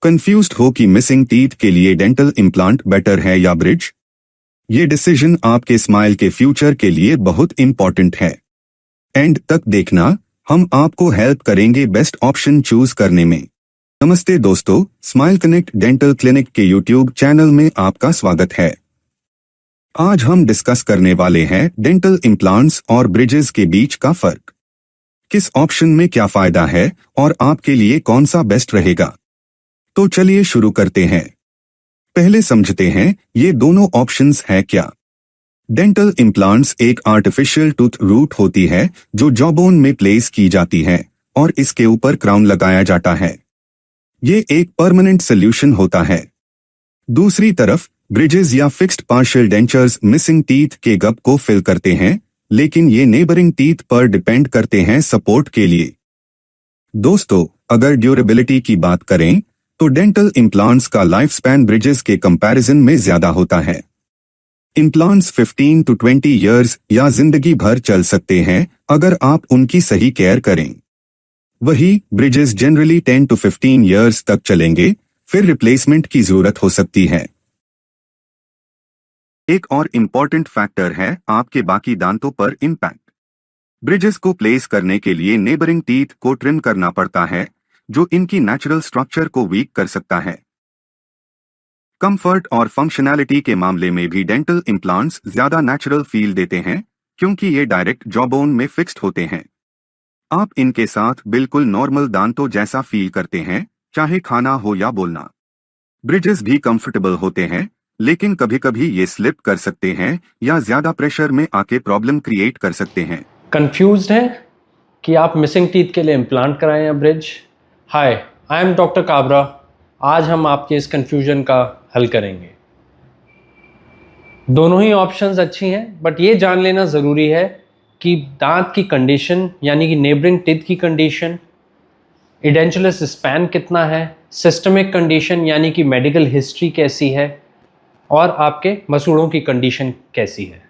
Confused हो कि missing teeth के लिए डेंटल इम्प्लांट बेटर है या ब्रिज? ये डिसीजन आपके स्माइल के फ्यूचर के लिए बहुत इंपॉर्टेंट है। एंड तक देखना, हम आपको हेल्प करेंगे बेस्ट ऑप्शन चूज करने में। नमस्ते दोस्तों, स्माइल कनेक्ट डेंटल क्लिनिक के यूट्यूब चैनल में आपका स्वागत है। आज हम डिस्कस करने वाले हैं डेंटल इम्प्लांट्स और ब्रिजेस के बीच का फर्क। किस ऑप्शन में क्या फायदा है और आपके लिए कौन सा बेस्ट रहेगा। तो चलिए शुरू करते हैं। पहले समझते हैं ये दोनों ऑप्शंस हैं क्या। डेंटल इम्प्लांट्स एक आर्टिफिशियल टूथ रूट होती है जो जॉबोन में प्लेस की जाती है और इसके ऊपर क्राउन लगाया जाता है। ये एक परमानेंट सोल्यूशन होता है। दूसरी तरफ ब्रिजेस या fixed partial dentures missing teeth के गैप को फिल करते हैं, लेकिन ये नेबरिंग टीथ पर डिपेंड करते हैं सपोर्ट के लिए। दोस्तों, अगर ड्यूरेबिलिटी की बात करें तो डेंटल इम्प्लांट्स का लाइफ स्पैन ब्रिजेस के कंपैरिजन में ज्यादा होता है। इम्प्लांट्स 15 to 20 ईयर्स या जिंदगी भर चल सकते हैं अगर आप उनकी सही केयर करें। वही ब्रिजेस जनरली 10 to 15 ईयर्स तक चलेंगे, फिर रिप्लेसमेंट की जरूरत हो सकती है। एक और इम्पॉर्टेंट फैक्टर है आपके बाकी दांतों पर इम्पैक्ट। ब्रिजेस को प्लेस करने के लिए नेबरिंग टीथ को ट्रिम करना पड़ता है, जो इनकी नेचुरल स्ट्रक्चर को वीक कर सकता है। कंफर्ट और फंक्शनैलिटी के मामले में भी डेंटल इम्प्लांट्स ज्यादा नेचुरल फील देते हैं, क्योंकि ये डायरेक्ट जॉबोन में फिक्स्ड होते हैं। आप इनके साथ बिल्कुल नॉर्मल दांतों जैसा फील करते हैं, चाहे खाना हो या बोलना। ब्रिजेस भी कंफर्टेबल होते हैं, लेकिन कभी कभी ये स्लिप कर सकते हैं या ज्यादा प्रेशर में आके प्रॉब्लम क्रिएट कर सकते हैं। कंफ्यूज्ड हैं कि आप मिसिंग टीथ के लिए इम्प्लांट कराएं या bridge? Hi, I am doctor Kabra. आज हम आपके इस कंफ्यूजन का हल करेंगे। दोनों ही ऑप्शंस अच्छी हैं, बट ये जान लेना ज़रूरी है कि दांत की कंडीशन यानी कि नेबरिंग टीथ की कंडीशन, एडेंचुलस स्पैन कितना है, सिस्टमिक कंडीशन यानी कि मेडिकल हिस्ट्री कैसी है, और आपके मसूड़ों की कंडीशन कैसी है।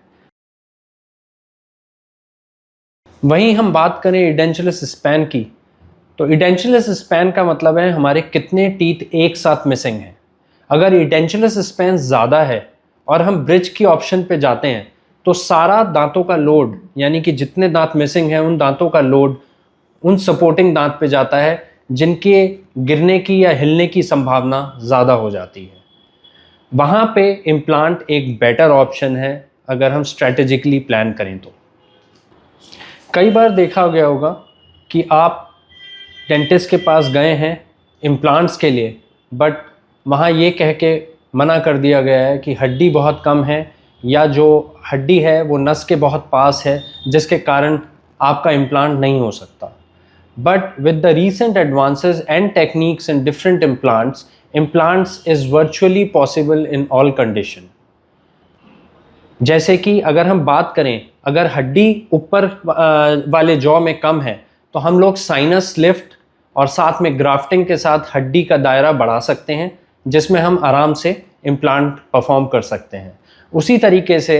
वहीं हम बात करें एडेंचुलस स्पैन की, तो एडेंचुलस स्पैन का मतलब है हमारे कितने टीथ एक साथ मिसिंग हैं। अगर एडेंचुलस स्पैन ज़्यादा है और हम ब्रिज की ऑप्शन पे जाते हैं तो सारा दांतों का लोड यानी कि जितने दांत मिसिंग हैं उन दांतों का लोड उन सपोर्टिंग दांत पे जाता है जिनके गिरने की या हिलने की संभावना ज़्यादा हो जाती है। वहाँ पे इम्प्लांट एक बेटर ऑप्शन है अगर हम स्ट्रैटेजिकली प्लान करें तो। कई बार देखा गया होगा कि आप डेंटिस्ट के पास गए हैं इम्प्लांट्स के लिए, बट वहाँ ये कह के मना कर दिया गया है कि हड्डी बहुत कम है या जो हड्डी है वो नस के बहुत पास है, जिसके कारण आपका इम्प्लांट नहीं हो सकता। But with the recent advances and techniques in different implants is virtually possible in all condition. जैसे कि अगर हम बात करें, अगर हड्डी ऊपर वाले जॉ में कम है तो हम लोग साइनस लिफ्ट और साथ में ग्राफ्टिंग के साथ हड्डी का दायरा बढ़ा सकते हैं, जिसमें हम आराम से इम्प्लांट परफॉर्म कर सकते हैं। उसी तरीके से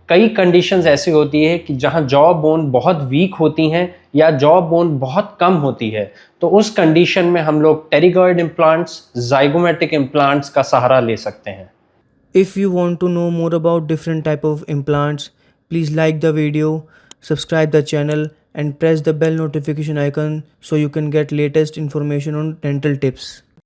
कई कंडीशंस ऐसी होती है कि जहां जॉ बोन बहुत वीक होती हैं या जॉ बोन बहुत कम होती है, तो उस कंडीशन में हम लोग टेरिगॉइड इम्प्लांट्स, ज़ाइगोमेटिक इम्प्लांट्स का सहारा ले सकते हैं। If you want to know more about different type of implants, please like the video, subscribe the channel and press the bell notification icon so you can get latest information on dental tips.